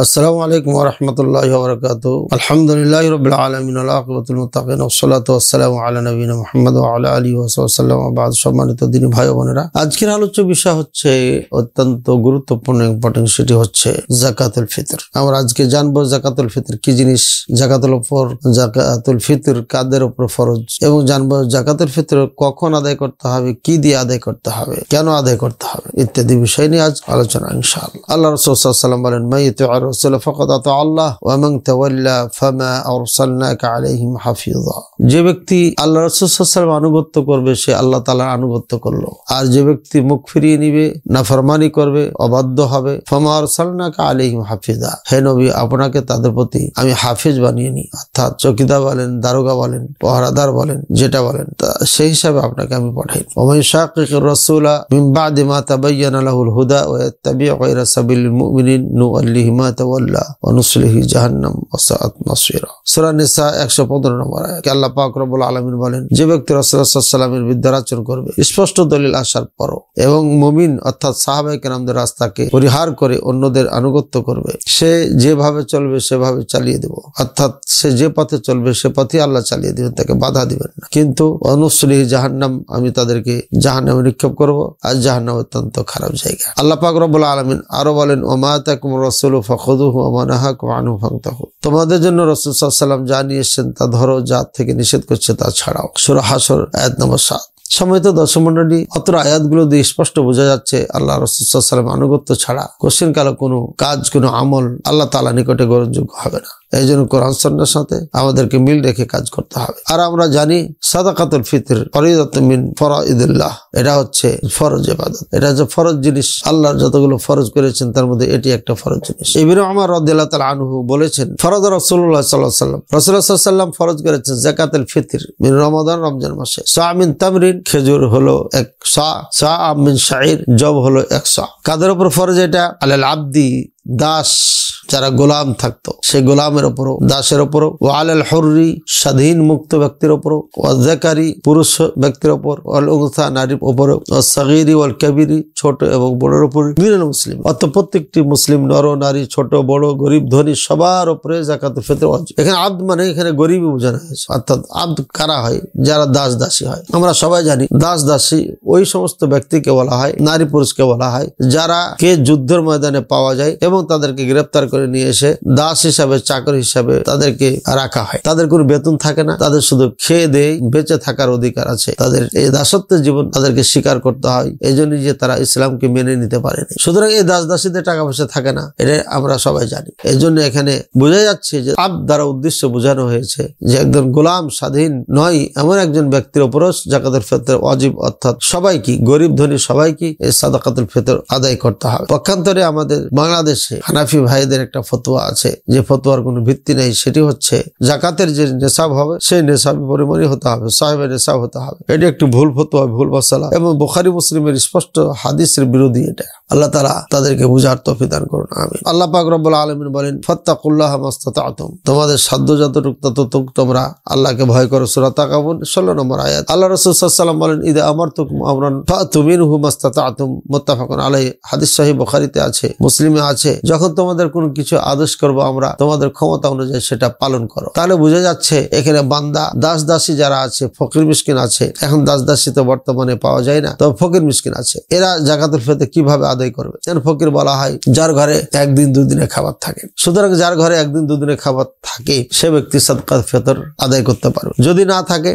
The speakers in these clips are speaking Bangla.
আসসালামু আলাইকুম ওয়া রাহমাতুল্লাহি ওয়া বারাকাতুহু। আলহামদুলিল্লাহি রাব্বিল আলামিন ওয়াল আকিবাতুল মুত্তাকিন ওয়াসসালাতু ওয়াসসালামু আলা নবিয়িনা মুহাম্মদ ওয়া আলা আলিহি ওয়া সাল্লাম। বাদ সম্মানিত দিনী ভাই ও বোনেরা, আজকের আলোচ্য বিষয় হচ্ছে অত্যন্ত গুরুত্বপূর্ণ ইম্পর্টেন্ট, সেটি হচ্ছে যাকাতুল ফিতর। আমরা আজকে জানবো যাকাতুল ফিতর কি জিনিস, জাকাতুল ফিতর কাদের উপর ফরজ, এবং জানবো যাকাতুল ফিতর কখন আদায় করতে হবে, কি দিয়ে আদায় করতে হবে, কেন আদায় করতে হবে ইত্যাদি বিষয় নিয়ে আজ আলোচনা ইনশাআল্লাহ। আল্লাহ রাসূল সাল্লাল্লাহু আলাইহি ওয়াসাল্লাম বলেন, মাইয়ুতি'র রাসূল ফাকাদ আতা আল্লাহ ওয়া মান তাওয়াল্লা ফামা আরসালনাকা আলাইহিম হাফিযা। যে ব্যক্তি আল্লাহ রাসূল সাল্লাল্লাহু আলাইহি ওয়াসাল্লাম আনুগত্য করবে সে আল্লাহ তাআলার আনুগত্য করলো, আর যে ব্যক্তি মুখ ফিরিয়ে নিবে, নাফরমানি করবে, অবাধ্য হবে, ফামা আরসালনাকা আলাইহিম হাফিযা, হে নবী আপনাকে তাদের প্রতি আমি হাফিজ বানিয়ে নি, অর্থাৎ চৌকিদার বলেন, দারোগা বলেন, পহরাদার বলেন, যেটা বলেন সেই হিসাবে আপনাকে আমি পাঠাই। ওয়া মান শাকিকির রাসূলা মিন বাদি মা তাবায়্যানা লাহুল হুদা ওয়া ইয়াত্তাবি' গায়রা সাবিলিল মুমিনিন নুওয়াল্লিহি মা তাওয়াল্লা ওয়া নুসলিহি জাহান্নাম ওয়া সাআত মাসীরা। সূরা নিসা 115 নম্বর আয়াত। আল্লাহ পাক রব্বুল আলামিন বলেন, যে ব্যক্তি রাসূলুল্লাহ সাল্লাল্লাহু আলাইহি ওয়াসাল্লামের বিরুদ্ধাচরণ করবে স্পষ্ট দলিল আসার পরও, এবং মুমিন অর্থাৎ সাহাবায়ে কেরামদের রাস্তাকে পরিহার করে অন্যদের আনুগত্য করবে, সে যেভাবে চলবে সেভাবে চালিয়ে দেব, অর্থাৎ সে যে পথে চলবে সে পথে আল্লাহ চালিয়ে দিবেন, তাকে বাধা দিবেন না। কিন্তু ওয়া নুসলিহি জাহান্নাম, আমি তাদেরকে জাহান্নামে নিক্ষেপ করব, আর জাহান্নাম অত্যন্ত খারাপ জায়গা। আল্লাহ পাক রব্বুল আলামিন আরো বলেন, ওয়া মা আতাকুমুর রাসূলু ফাখুযুহু ওয়া মা নাহাকুম আনহু ফান্তাহু, তোমাদের জন্য রাসূল সাল্লাল্লাহু আলাইহি ওয়াসাল্লাম যা নিয়ে এসেছেন তা ধরো, যা থেকে নিষেধ করছে তা ছাড়াও। সূরা হাসর আয়াত নম্বর 7। সম্মানিত দর্শক মণ্ডলী, অত্র আয়াতগুলো দিয়ে স্পষ্ট বোঝা যাচ্ছে আল্লাহ রাসূল সাল্লাল্লাহু আলাইহি ওয়াসাল্লাম আনুগত্য ছাড়া কোশ্চেন কালো কোনো কাজ, কোনো আমল আল্লাহ তাআলা নিকটে গ্রহণযোগ্য হবে না। এই জন্য কোরআন সুন্নাহর সাথে আমাদেরকে মিল রেখে কাজ করতে হবে। আর আমরা জানি সাদাকাতুল ফিতর ফরিদাতুম মিন ফরাইদিল্লাহ, এটা হচ্ছে ফরজ ইবাদত, এটা হচ্ছে ফরজ জিনিস। আল্লাহ যতগুলো ফরজ করেছেন তার মধ্যে এটি একটা ফরজ জিনিস। ইবনে উমর রাদিয়াল্লাহু তাআলা আনহু বলেছেন, ফরজ রাসূলুল্লাহ সাল্লাল্লাহু আলাইহি ওয়াসাল্লাম, রাসূলুল্লাহ সাল্লাল্লাহু আলাইহি ওয়াসাল্লাম ফরজ করেছেন যাকাতুল ফিতর মিন রমাদান, রমজান মাসে। সা মিন তামরিন, খেজুর হলো 1 সা, সা মিন শাইর, জব হলো 1 সা। কাদের উপর ফরজ এটা? আলাল আবদি, দাস যারা গোলাম থাকতো সেই গোলামের উপরও, দাসের উপরও, ওয়া আলাল হুররি, স্বাধীন মুক্ত ব্যক্তির উপরও, ওয়া যাকারি, পুরুষ ব্যক্তির উপর, ওয়াল উনসা, নারীর উপরও, ওয়া সাগীরি ওয়াল কাবীরি, ছোট এবং বড়র উপর, মিনাল মুসলিম, অর্থাৎ প্রত্যেকটি মুসলিম নর নারী, ছোট বড়, গরিব ধনী সবার উপরে যাকাতুল ফিতর ওয়াজিব। এখানে আব্দ মানে এখানে গরিবই বোঝানো হয়েছে, অর্থাৎ আব্দ কারা হয়? যারা দাস দাসী হয়। আমরা সবাই জানি দাস দাসী ওই সমস্ত ব্যক্তিকে বলা হয়, নারী পুরুষকে বলা হয় যারা কে যুদ্ধের ময়দানে পাওয়া যায় এবং তাদেরকে গ্রেফতার করে নিয়ে এসে দাস হিসাবে, চাকর হিসাবে তাদেরকে রাখা হয়। তাদের কোনো বেতন থাকে না, তাদের শুধু খেয়ে দেয়, বেঁচে থাকার অধিকার আছে। তাদের এই দাসত্বের জীবন তাদেরকে স্বীকার করতে হয়, এই জন্যই যে তারা ইসলামকে মেনে নিতে পারেনি। সুতরাং এই দাস দাসীদের টাকা পয়সা থাকে না, এটা আমরা সবাই জানি। এই জন্য এখানে বোঝা যাচ্ছে যে আব্দ দ্বারা উদ্দেশ্য বোঝানো হয়েছে যে একজন গোলাম, স্বাধীন নয় এমন একজন ব্যক্তির উপরও যাকাতুল ফিতর ওয়াজিব, অর্থাৎ সবাইকে, গরিব ধনী সবাইকে এই সাদাকাতুল ফিতর আদায় করতে হবে। পক্ষান্তরে আমাদের বাংলাদেশে হানাফি ভাইদের একটা ফতোয়া আছে, যে ফতোয়ার কোনো ভিত্তি নেই, সেটি হচ্ছে যাকাতের যে নেশাব হবে সেই নেশাবি পরিমাণই হতে হবে, সাহেবে নেশাব হতে হবে। এটি একটি ভুল ফতোয়া, ভুল মাসালা, এবং বুখারী মুসলিমের স্পষ্ট হাদিসের বিরোধী এটা। আল্লাহ তাআলা তাদেরকে বুঝার তৌফিক দান করুন, আমিন। আল্লাহ পাক রব্বুল আলামিন বলেন, ফাত্তাকুল্লাহ মাস্তাতা'তুম, তোমাদের সাধ্য যতটুকু ততটুকু তোমরা আল্লাহকে ভয় করো। সূরা তাকাবুন 16 নম্বর আয়াত। আল্লাহ রাসূল সাল্লাল্লাহু আলাইহি ওয়াসাল্লাম বলেন, ইদা আমারতুকুম আমরান ফাতু মিনহু মাস্তাতা'তুম, মুত্তাফাকুন আলাইহি। হাদিস সহিহ বুখারীতে আছে, মুসলিমে আছে, যখন তোমাদের কোনো কিছু আদেশ করবো আমরা, তোমাদের ক্ষমতা অনুযায়ী সেটা পালন করো। তাহলে বোঝা যাচ্ছে এখানে বান্দা, দাস দাসী যারা আছে, ফকির মিসকিন আছে, এখন দাস দাসী তো বর্তমানে পাওয়া যায় না, তবে ফকির মিসকিন আছে, এরা যাকাতুল ফিতর কিভাবে আদায় করবে? ফকির বলা হয় যার ঘরে একদিন দুদিনের খাবার থাকে। সুতরাং যার ঘরে একদিন দুদিনের খাবার থাকে সে ব্যক্তি সাদাকাতুল ফিতর আদায় করতে পারবে। যদি না থাকে,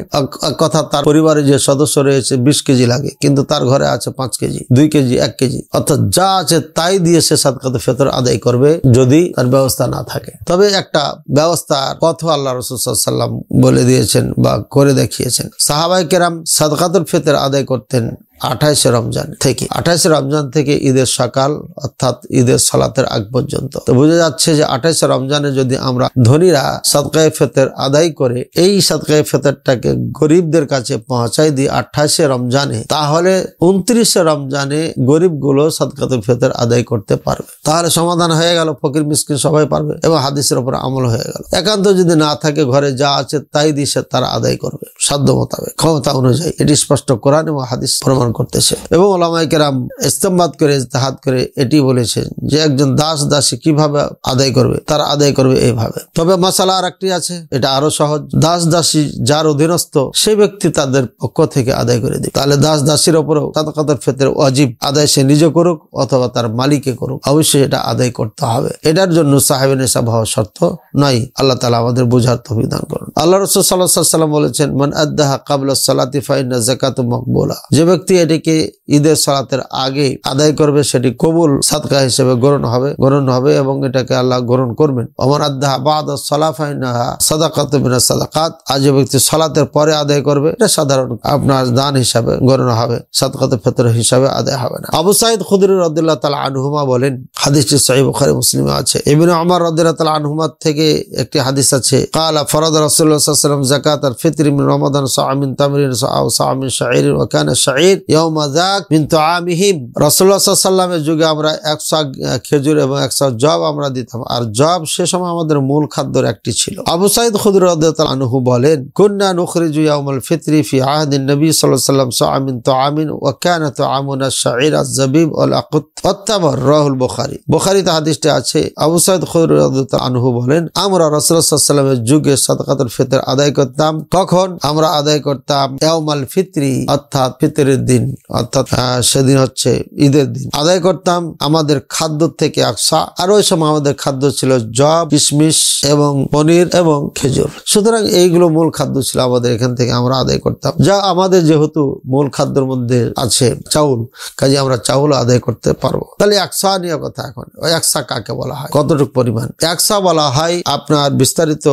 কথা তার পরিবারে যে সদস্য রয়েছে 20 কেজি লাগে, কিন্তু তার ঘরে আছে 5 কেজি, 2 কেজি, 1 কেজি, অর্থাৎ যা আছে তাই দিয়ে সে সাদাকাতুল ফিতর আদায় করবে, যদি তার ব্যবস্থা না থাকে। তবে একটা ব্যবস্থার কথা আল্লাহ রাসূল সাল্লাল্লাহু আলাইহি ওয়াসাল্লাম বলে দিয়েছেন বা করে দেখিয়েছেন। সাহাবায়ে কেরাম সাদাকাতুল ফিতর আদায় করতেন 28 রমজান থেকে, 28 রমজান থেকে ঈদের সকাল, অর্থাৎ ঈদের সালাতের আগ পর্যন্ত। তো বোঝা যাচ্ছে যে 28 রমজানে যদি আমরা ধনীরা সাদকায়ে ফিতর আদায় করে এই সাদকায়ে ফিতরটাকে গরিবদের কাছে পৌঁছায় দিই 28 রমজানে, তাহলে 29 রমজানে গরিবগুলো সাদকাতুল ফিতর আদায় করতে পারবে। তাহলে সমাধান হয়ে গেল, ফকির মিসকিন সবাই পারবে এবং হাদিসের উপর আমল হয়ে গেল। একান্ত যদি না থাকে, ঘরে যা আছে তাই দিয়ে তারা আদায় করবে। সাধ্য মোতাবেক, ক্ষমতা অনুযায়ী। এটি স্পষ্ট কোরআন এবং হাদিস প্রমাণ করতেছে। এবং উলামায়ে কেরাম ইস্তেমবাদ করে, ইজতিহাদ করে এটি বলেছেন যে একজন দাস দাসী কিভাবে আদায় করবে, তারা আদায় করবে এইভাবে। তবে মাসালা আর একটি আছে, এটা আরো সহজ। দাস দাসী যার অধীনস্থ সেই ব্যক্তি তাদের পক্ষ থেকে আদায় করে দিবে। তাহলে দাস দাসীর ওপরেও সাদাকাতুল ফিতর ওয়াজিব, আদায় সে নিজে করুক অথবা তার মালিকে করুক, অবশ্যই এটা আদায় করতে হবে। এটার জন্য সাহেবে নিসাব হওয়া শর্ত নয়। আল্লাহ তাআলা আমাদের বোঝার তৌফিক দান করুন। আল্লাহ রাসূল সাল্লাল্লাহু আলাইহি ওয়াসাল্লাম বলেছেন, মান আদ্দাহা ক্বাবলা সালাতি ফাইন্না যাকাতু মাকবুলা। যে ব্যক্তি এটিকে ঈদের সালাতের আগে আদায় করবে সেটি কবুল সাদকা হিসেবে গণনা হবে এবং এটাকে আল্লাহ গ্রহণ করবেন। ওমান আদ্দাহা বাদা সালাহ ফাইন্নাহা সাদাকাতু মিনাস সাদাকাত। আর যে ব্যক্তি সালাতের পরে আদায় করবে এটা সাধারণ আপনার দান হিসাবে গণনা হবে, সাদকাতুল ফিতর হিসাবে আদায় হবে না। আবু সাঈদ খুদরি রাদিয়াল্লাহু তাআলা আনহুমা বলেন, হাদিসটি সহিহ বুখারী মুসলিমে আছে। ইবনে ওমর রাদিয়াল্লাহু তাআলা আনহুমা থেকে একটি হাদিস আছে, ক্বালা ফারাদা রাসূলুল্লাহ সাল্লাল্লাহু আলাইহি ওয়াসাল্লাম যাকাতাল ফিতর মিন রমাদান সাআ মিন তামরিন আও সাআ মিন শাঈর ওয়া কানা শাঈর ইয়াওমা যাক মিন তুআমিহিম। রাসূলুল্লাহ সাল্লাল্লাহু আলাইহি ওয়াসাল্লামের যুগে আমরা 100 খেজুর এবং 100 জব আমরা দিতাম, আর জব সে সময় আমাদের মূল খাদ্যের একটি ছিল। আবু সাঈদ খুদরি রাদিয়াল্লাহু তাআলা আনহু বলেন, কুননা নুখরিজু ইয়াউমাল ফিতরি ফি আহদিন নবী সাল্লাল্লাহু আলাইহি ওয়াসাল্লাম সাআ মিন তুআমিন ওয়া কানা তুআমুনা শাঈর আয-যাবিব ওয়াল আকুত ওয়াত-তামর। রাহুল বুখারী। বুখারীতে হাদিসটি আছে। আবু সাঈদ খুদরি রাদিয়াল্লাহু তাআলা আনহু বলেন, আমরা রাসূলুল্লাহ সাল্লাল্লাহু আলাইহি ওয়াসাল্লামের যুগে সাদাকাতুল ফিতর আদায় করতাম। কখন? আমরা আদায় করতাম ইয়াউমাল ফিতরি, অর্থাৎ ফিতরের দিন, অর্থাৎ সেদিন হচ্ছে ঈদের দিন আদায় করতাম আমাদের খাদ্য থেকে আকসা। আর ওই সময় আমাদের খাদ্য ছিল জব, কিশমিশ এবং পনির এবং খেজুর। সুতরাং এইগুলো মূল খাদ্য ছিল আমাদের, এখান থেকে আমরা আদায় করতাম। যা আমাদের যেহেতু মূল খাদ্যের মধ্যে আছে চাউল, কাজে আমরা চাউল আদায় করতে পারবো। তাহলে একসা নিয়ে কথা। এখন ওই একসা কাকে বলা হয়, কতটুকু পরিমাণ? একসা বলা হয়, আপনার বিস্তারিত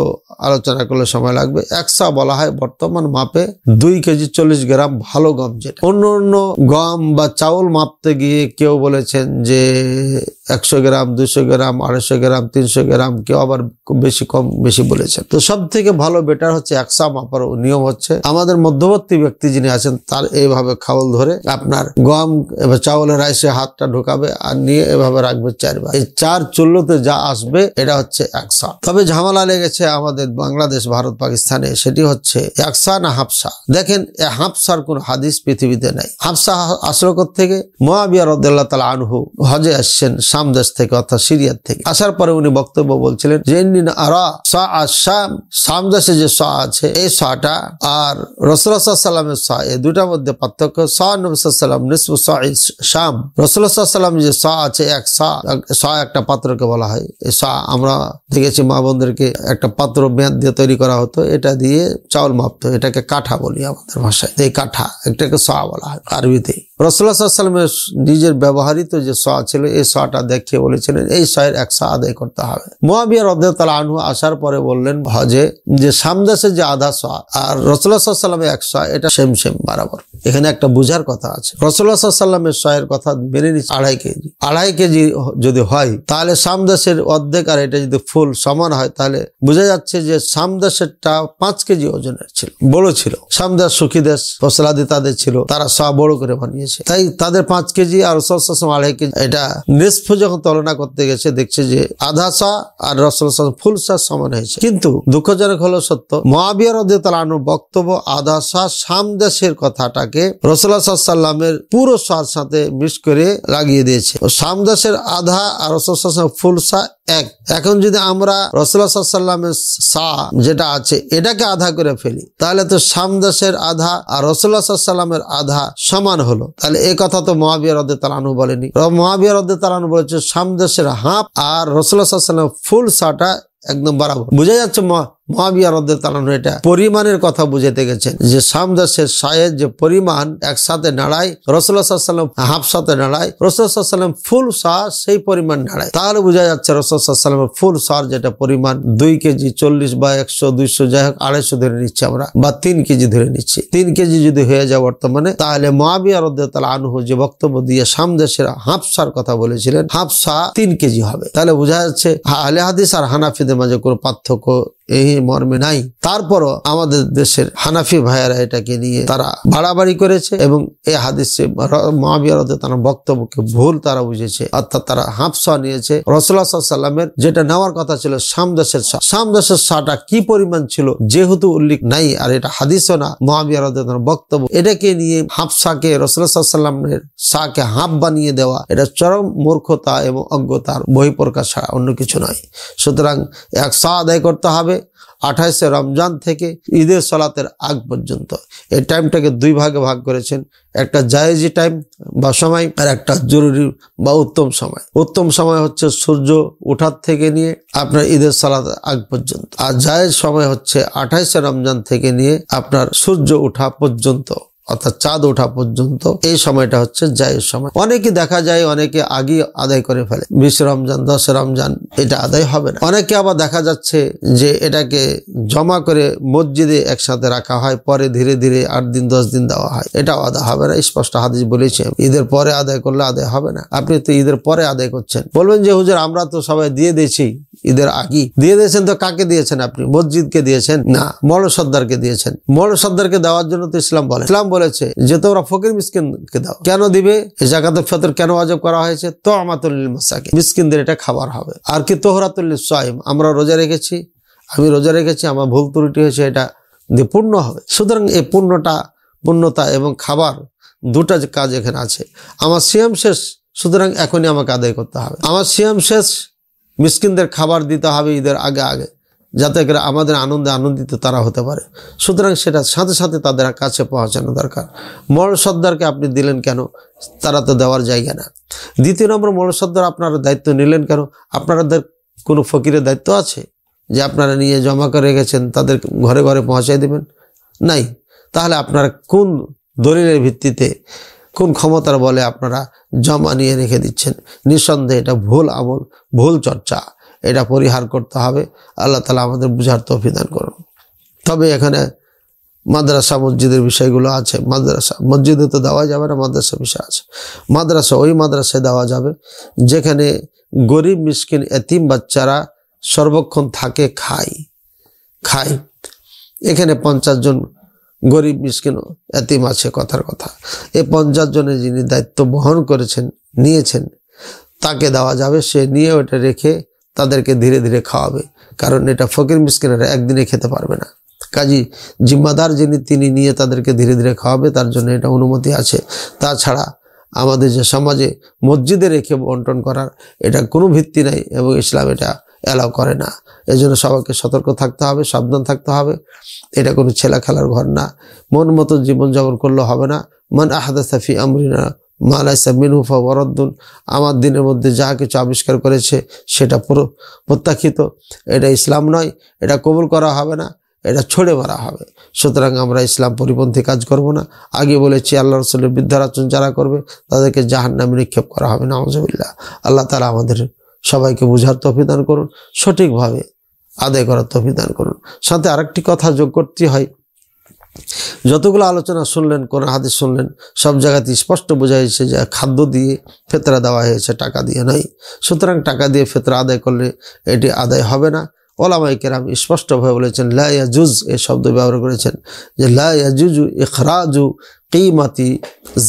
আলোচনা করলে সময় লাগবে। একসা বলা হয় বর্তমান মাপে 2 কেজি 40 গ্রাম ভালো গম। যেটা অন্য অন্য গম বা চাউল মাপতে গিয়ে কেউ বলেছেন যে 100 গ্রাম, 200 গ্রাম, 250 গ্রাম, 300 গ্রাম, কেউ আবার বেশি কম বেশি বলেছেন। তো সব থেকে ভালো বেটার হচ্ছে একসা মাপার নিয়ম হচ্ছে আমাদের মধ্যবর্তী ব্যক্তি যিনি আছেন তার এইভাবে খাওয়াল ধরে আপনার গম এবার চাউলের রাইসে হাতটা ঢোকাবে আর নিয়ে এভাবে রাখবে 4 বার। এই 4 চুল্লুতে যা আসবে এটা হচ্ছে একসা। তবে ঝামেলা লেগেছে আমাদের বাংলাদেশ, ভারত, পাকিস্তানে। সেটি হচ্ছে একসা না হাফসা। দেখেন এই হাফসার কোন হাদিস পৃথিবীতে নাই। হাফসা আসলো থেকে মুআবিয়া রাদিয়াল্লাহু তাআলা আনহু হজে আসছেন শাম দেশ থেকে, অর্থাৎ সিরিয়া থেকে। আসার পরে উনি বক্তব্য বলছিলেন যে আরা শাম দেশে যে সা আছে এই সাটা আর রাসূলুল্লাহ সাল্লাল্লাহু আলাইহি ওয়াসাল্লামের সা, এই দুটার মধ্যে পার্থক্য। সা নবী সাল্লাল্লাহু আলাইহি ওয়াসাল্লাম নিসফু সা শাম। রাসূলুল্লাহ সাল্লাল্লাহু আলাইহি ওয়াসাল্লাম যে সা আছে এক সা একটা পাত্রকে বলা হয়। এই সা আমরা দেখেছি মা বোনদেরকে একটা পাত্র মেয়াদ দিয়ে তৈরি করা হতো, এটা দিয়ে চাউল মাপতো, এটাকে কাঠা বলি আমাদের ভাষায়। এই কাঠা এটাকে সা বলা হয় আরবিতে। রাসূলুল্লাহ সাল্লাল্লাহু আলাইহি ওয়াসাল্লামের নিজের ব্যবহৃত যে সা ছিল এই সাটা দেখিয়ে বলেছিলেন এই সায়ের একসা আদায় করতে হবে। মুআবিয়া রাদিয়াল্লাহু তাআলা আনহু আসার পরে বললেন হজে যে শাম দেশের যে আধা সা আর রাসূলুল্লাহ সাল্লাল্লাহু আলাইহি ওয়াসাল্লামের এক সা, এটা সেম বরাবর। এখানে একটা বুঝার কথা আছে। রাসূলুল্লাহ সাল্লাল্লাহু আলাইহি ওয়াসাল্লামের সায়ের কথা মেনে নিচ্ছি 2.5 কেজি। 2.5 কেজি যদি হয় তাহলে শাম দেশের অর্ধেক, আর এটা যদি ফুল সমান হয় তাহলে বোঝা যাচ্ছে যে শাম দেশেরটা 5 কেজি ওজনের ছিল, বড় ছিল। শাম দেশ সুখী দেশ, ফসলাদি তাদের ছিল, তারা সা বড় করে বানিয়েছে, তাই তাদের 5 কেজি আর রাসূলুল্লাহ সাল্লাল্লাহু আলাইহি 2.5 কেজি। এটা নিসফ যখন তুলনা করতে গেছে দেখছে যে আধা সা আর রাসূলুল্লাহ ফুল সা সমান হয়েছে। কিন্তু দুঃখজনক হলো সত্য, মুআবিয়া রাদিয়াল্লাহু তাআলা আনহু বক্তব্য আধা সা শাম দেশের কথাটাকে রাসূলুল্লাহ সাল্লাল্লাহু আলাইহি ওয়াসাল্লামের পুরো সার সাথে মিক্স করে লাগিয়ে দিয়েছে। শাম দেশের আধা আর রাসূলুল্লাহ সাল্লাল্লাহু আলাইহি ওয়াসাল্লামের ফুল সা এক। এখন যদি আমরা রাসূলুল্লাহ সাল্লাল্লাহু আলাইহি ওয়াসাল্লামের সা যেটা আছে এটাকে আধা করে ফেলি তাহলে তো শাম দেশের আধা আর রাসূলুল্লাহ সাল্লাল্লাহু আলাইহি ওয়াসাল্লামের আধা সমান হলো। তাহলে এই কথা তো মুআবিয়া রাদিয়াল্লাহু তাআলা আনহু বলেনি। মুআবিয়া রাদিয়াল্লাহু তাআলা আনহু বলেছে শাম দেশের হাফ আর রাসূলুল্লাহ সাল্লাল্লাহু আলাইহি ওয়াসাল্লামের ফুল সাটা একদম বরাবর। বোঝা যাচ্ছে মুআবিয়া রাদিয়াল্লাহু তাআলা আনহু এটা পরিমাণের কথা বুঝাতে গেছেন যে শাম দেশের সায়ের যে পরিমাণ একসাথে নাড়ায়, রাসূলুল্লাহ সাল্লাল্লাহু আলাইহি ওয়াসাল্লাম হাফ সাথে নাড়ায়, রাসূলুল্লাহ সাল্লাল্লাহু আলাইহি ওয়াসাল্লাম ফুল সা সেই পরিমাণ নাড়ায়। তাহলে বোঝা যাচ্ছে রাসূলুল্লাহ সাল্লাল্লাহু আলাইহি ওয়াসাল্লামের ফুল সার যেটা পরিমাণ 2 কেজি 40 বা 100 200 যাই হোক 250 ধরে নিচ্ছি আমরা, বা 3 কেজি ধরে নিচ্ছি। 3 কেজি যদি হয়ে যায় বর্তমানে, তাহলে মুআবিয়া রাদিয়াল্লাহু তাআলা আনহু যে বক্তব্য দিয়ে শাম দেশের হাফ সার কথা বলেছিলেন, হাফ সা 3 কেজি হবে। তাহলে বোঝা যাচ্ছে আহলে হাদিস আর হানাফিদের মাঝে কোনো পার্থক্য এই মর্মে নাই, তারপরও আমাদের দেশের হানাফি ভাইয়েরা এটাকে নিয়ে তারা বাড়াবাড়ি করেছে এবং এই হাদিসে মুআবিয়া রাদিয়াল্লাহু তাআলার বক্তব্যকে ভুল তারা বুঝেছে। অর্থাৎ তারা হাফসা নিয়েছে রাসূলুল্লাহ সাল্লাল্লাহু আলাইহি ওয়াসাল্লামের যেটা নেওয়ার কথা ছিল শাম দেশের শাহ। শাম দেশের শাহটা কি পরিমাণ ছিল যেহেতু উল্লেখ নাই, আর এটা হাদিসও না, মুআবিয়া রাদিয়াল্লাহু তাআলার বক্তব্য, এটাকে নিয়ে হাফসাকে রাসূলুল্লাহ সাল্লাল্লাহু আলাইহি ওয়াসাল্লামের শাহকে হাফ বানিয়ে দেওয়া, এটা চরম মূর্খতা এবং অজ্ঞতার বহিঃপ্রকাশ ছাড়া অন্য কিছু নয়। সুতরাং এক শাহ আদায় করতে হবে 28শে রমজান থেকে ঈদের সালাতের আগ পর্যন্ত। এই টাইমটাকে দুই ভাগে ভাগ করেছেন, একটা জায়েজি টাইম বা সময় আর একটা জরুরি বা উত্তম সময়। উত্তম সময় হচ্ছে সূর্য ওঠার থেকে নিয়ে আপনার ঈদের সালাতের আগ পর্যন্ত, আর জায়েজ সময় হচ্ছে 28শে রমজান থেকে নিয়ে আপনার সূর্য ওঠা পর্যন্ত, অর্থাৎ চাঁদ ওঠা পর্যন্ত। এই সময়টা হচ্ছে জায়েজ সময়। অনেকে দেখা যায় অনেকে আগে আদায় করে ফেলে, 20 রমজান 10 রমজান এটা আদায় হবে না। অনেকে আবার দেখা যাচ্ছে যে এটাকে জমা করে মসজিদে একসাথে রাখা হয়, পরে ধীরে ধীরে 8 দিন 10 দিন দেওয়া হয়, এটাও আদায় হবে না। স্পষ্ট হাদিস বলেছে ঈদের পরে আদায় করলে আদায় হবে না। আপনি তো ঈদের পরে আদায় করছেন, বলবেন যে হুজুর আমরা তো সবাই দিয়ে দিয়েছি, ঈদের আগে দিয়ে দিয়েছেন, তো কাকে দিয়েছেন আপনি? মসজিদকে দিয়েছেন? না, মৌলা সর্দারকে দিয়েছেন। মৌলা সর্দারকে দেওয়ার জন্য তো ইসলাম বলেছে যে তোমরা ফকির মিসকিনকে দাও। কেন দিবে? যাকাতুল ফিতর কেন ওয়াজিব করা হয়েছে? তু'মাতুল লিল মাসাকিন, মিসকিনদের এটা খাবার হবে। আর কি তুহরাতুল লিস সাইম, আমরা রোজা রেখেছি, আমি রোজা রেখেছি, আমার ভুল ত্রুটি হয়েছে, এটা দিয়ে পূর্ণ হবে। সুতরাং এই পূর্ণতা এবং খাবার দুটা কাজ এখানে আছে। আমার সিয়াম শেষ, সুতরাং এখনই আমাকে আদায় করতে হবে। আমার সিয়াম শেষ, মিসকিনদের খাবার দিতে হবে ঈদের আগে, যাতে করে আমাদের আনন্দিত তারা হতে পারে। সুতরাং সেটা সাথে সাথে তাদের কাছে পৌঁছানো দরকার। মৌলা সর্দারকে আপনি দিলেন কেন? তারা তো দেওয়ার জায়গা না। দ্বিতীয় নম্বর, মৌলা সর্দার আপনারা দায়িত্ব নিলেন কেন? আপনাদের কোনো ফকিরের দায়িত্ব আছে যে আপনারা নিয়ে জমা করে রেখেছেন, তাদের ঘরে ঘরে পৌঁছাই দেবেন? নাই। তাহলে আপনারা কোন দলিলের ভিত্তিতে, কোন ক্ষমতার বলে আপনারা জমা নিয়ে রেখে দিচ্ছেন? নিঃসন্দেহে এটা ভুল আমল, ভুল চর্চা, এটা পরিহার করতে হবে। আল্লাহ তাআলা আমাদের বুঝার তৌফিক দান করুন। তবে এখানে মাদ্রাসা মসজিদের বিষয়গুলো আছে। মাদ্রাসা মসজিদে তো দেওয়া যাবে না, মাদ্রাসা বিষয় আছে। মাদ্রাসা ওই মাদ্রাসায় দেওয়া যাবে যেখানে গরিব মিসকিন এতিম বাচ্চারা সর্বক্ষণ থাকে, খায়। এখানে 50 জন গরিব মিসকিন এতিম আছে, কথার কথা। এই 50 জনের যিনি দায়িত্ব বহন নিয়েছেন তাকে দেওয়া যাবে। সে নিয়ে ওটা রেখে তাদেরকে ধীরে ধীরে খাওয়াবে, কারণ এটা ফকির মিসকিনেরা একদিনে খেতে পারবে না। কাজী জিম্মাদার তিনি নিয়ে তাদেরকে ধীরে ধীরে খাওয়াবে, তার জন্য এটা অনুমতি আছে। তাছাড়া আমাদের যে সমাজে মসজিদে রেখে বন্টন করার এটা কোনো ভিত্তি নাই এবং ইসলাম এটা অ্যালাউ করে না। এজন্য সবাইকে সতর্ক থাকতে হবে, সাবধান থাকতে হবে। এটা কোনো ছেলা খেলার ঘর না। মন মতো জীবনযাপন করলে হবে না। মান আহাদাসা ফি আমরিনা মা লাইসা মিনহু ফাহুয়া রাদ্দুন, আমার দিনের মধ্যে যা কিছু আবিষ্কার করেছে সেটা পুরো প্রত্যাখ্যিত, এটা ইসলাম নয়, এটা কবুল করা হবে না, এটা ছড়ে মারা হবে। সুতরাং আমরা ইসলাম পরিপন্থী কাজ করব না। আগে বলেছি আল্লাহ রাসূলের বিরুদ্ধাচরণ যারা করবে তাদেরকে জাহান্নামে নিক্ষেপ করা হবে, নাউযুবিল্লাহ। আল্লাহ তাআলা আমাদের সবাইকে বুঝার তৌফিক দান করুন, সঠিকভাবে আদায় করার তৌফিক দান করুন। সাথে আরেকটি কথা যোগ করতে হয়, যতগুলো আলোচনা শুনলেন, কোন হাদিস শুনলেন, সব জায়গাতে স্পষ্ট বোঝা যাচ্ছে যে খাদ্য দিয়ে ফিতরা দেওয়া হয়েছে, টাকা দিয়ে নয়। সুতরাং টাকা দিয়ে ফিতরা আদায় করলে এটি আদায় হবে না। ওলামায়ে কেরাম স্পষ্টভাবে বলেছেন লা ইয়াজুজ, এই শব্দ ব্যবহার করেছেন যে লা ইয়াজুজু ইখরাজু কিমাতি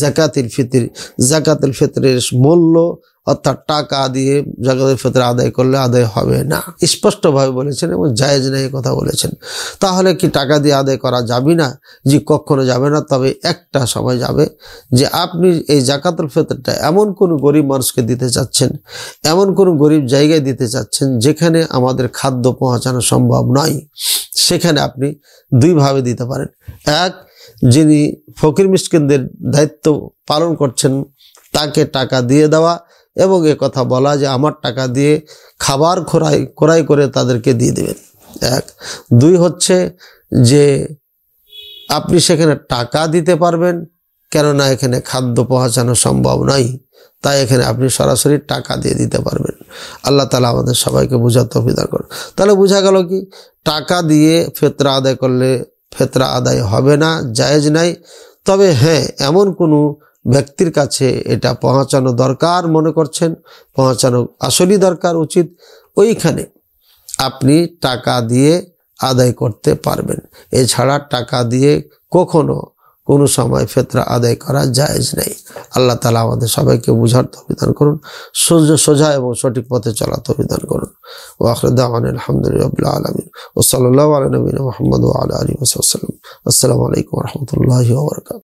যাকাতিল ফিতর, যাকাতুল ফিতরের মূল্য অর্থাৎ টাকা দিয়ে যাকাতুল ফিতর আদায় করলে আদায় হবে না, স্পষ্টভাবে বলেছেন এবং জায়েজ নেই কথা বলেছেন। তাহলে কি টাকা দিয়ে আদায় করা যাবে না? জি, কখনো যাবে না। তবে একটা সময় যাবে যে আপনি এই যাকাতুল ফিতরটা এমন কোনো গরিব মানুষকে দিতে চাচ্ছেন, এমন কোনো গরিব জায়গায় দিতে চাচ্ছেন যেখানে আমাদের খাদ্য পৌঁছানো সম্ভব নয়, সেখানে আপনি দুইভাবে দিতে পারেন। এক, যিনি ফকির মিসকিনদের দায়িত্ব পালন করছেন তাকে টাকা দিয়ে দেওয়া এবং এ কথা বলা যে আমার টাকা দিয়ে খাবার ক্রয় করে তাদেরকে দিয়ে দেবেন। এক। দুই হচ্ছে যে আপনি সেখানে টাকা দিতে পারবেন, কেননা এখানে খাদ্য পৌঁছানো সম্ভব নয়, তাই এখানে আপনি সরাসরি টাকা দিয়ে দিতে পারবেন। আল্লাহ তাআলা আমাদের সবাইকে বুঝার তৌফিক দান করুন। তাহলে বোঝা গেল কি, টাকা দিয়ে ফিতরা আদায় করলে ফিতরা আদায় হবে না, জায়েজ নাই। তবে হ্যাঁ, এমন কোনো ব্যক্তির কাছে এটা পৌঁছানো দরকার মনে করছেন, পৌঁছানো আসলেই দরকার উচিত, ওইখানে আপনি টাকা দিয়ে আদায় করতে পারবেন। এছাড়া টাকা দিয়ে কখনো কোনো সময় ফিতরা আদায় করা জায়েজ নেই। আল্লাহ তাআলা আমাদের সবাইকে বুঝার তৌফিক দান করুন, সোজা এবং সঠিক পথে চলার তৌফিক দান করুন। ওয়া আখিরু দাওয়ানা আলহামদুলিল্লাহি রাব্বিল আলামিন ওয়া সাল্লাল্লাহু আলা নবিয়িনা মুহাম্মদ ওয়া আলা আলিহি ওয়া সাহবিহি ওয়া সাল্লাম। আসসালামু আলাইকুম ওয়া রাহমাতুল্লাহি ওয়া বারাকাতুহু।